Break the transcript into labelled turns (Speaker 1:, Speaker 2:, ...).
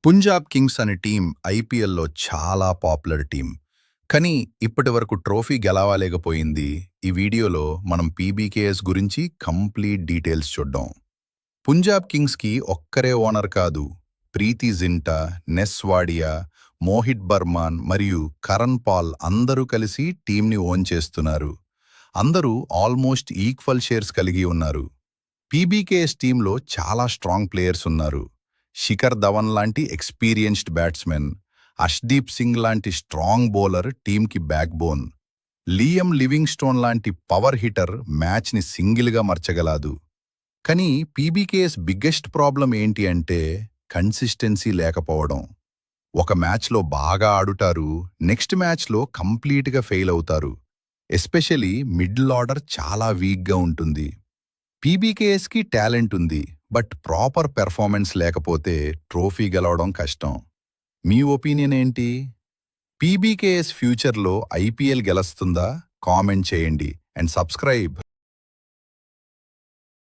Speaker 1: Punjab Kings అనే team ఐపీఎల్లో చాలా పాపులర్ టీం. కానీ ఇప్పటివరకు ట్రోఫీ గెలవలేకపోయింది. ఈ వీడియోలో మనం పీబీకేఎస్ గురించి కంప్లీట్ డీటెయిల్స్ చూద్దాం. పంజాబ్ కింగ్స్కి ఒక్కరే ఓనర్ కాదు. ప్రీతి జింటా, నెస్ వాడియా, మోహిత్ బర్మాన్ మరియు కరణ్ పాల్ అందరూ కలిసి టీంని ఓన్ చేస్తున్నారు. అందరూ ఆల్మోస్ట్ ఈక్వల్ షేర్స్ కలిగి ఉన్నారు. పీబీకేఎస్ టీంలో చాలా స్ట్రాంగ్ ప్లేయర్స్ ఉన్నారు. శిఖర్ ధవన్ లాంటి ఎక్స్పీరియన్స్డ్ బ్యాట్స్మెన్, అర్ష్దీప్ సింగ్ లాంటి స్ట్రాంగ్ బౌలర్ టీంకి బ్యాక్ బోన్, లియం లివింగ్స్టోన్ లాంటి పవర్ హిటర్ మ్యాచ్ని సింగిల్గా మార్చగలదు. కానీ పీబీకేఎస్ బిగ్గెస్ట్ ప్రాబ్లం ఏంటి అంటే కన్సిస్టెన్సీ లేకపోవడం. ఒక మ్యాచ్లో బాగా ఆడుతారు, నెక్స్ట్ మ్యాచ్లో కంప్లీట్గా ఫెయిల్ అవుతారు. ఎస్పెషలీ మిడిల్ ఆర్డర్ చాలా వీక్గా ఉంటుంది. పీబీకేఎస్కి టాలెంట్ ఉంది, బట్ ప్రాపర్ పెర్ఫార్మెన్స్ లేకపోతే ట్రోఫీ గెలవడం కష్టం. మీ ఒపీనియన్ ఏంటి? పీబీకేఎస్ ఫ్యూచర్లో ఐపీఎల్ గెలుస్తుందా? కామెంట్ చేయండి అండ్ సబ్స్క్రైబ్.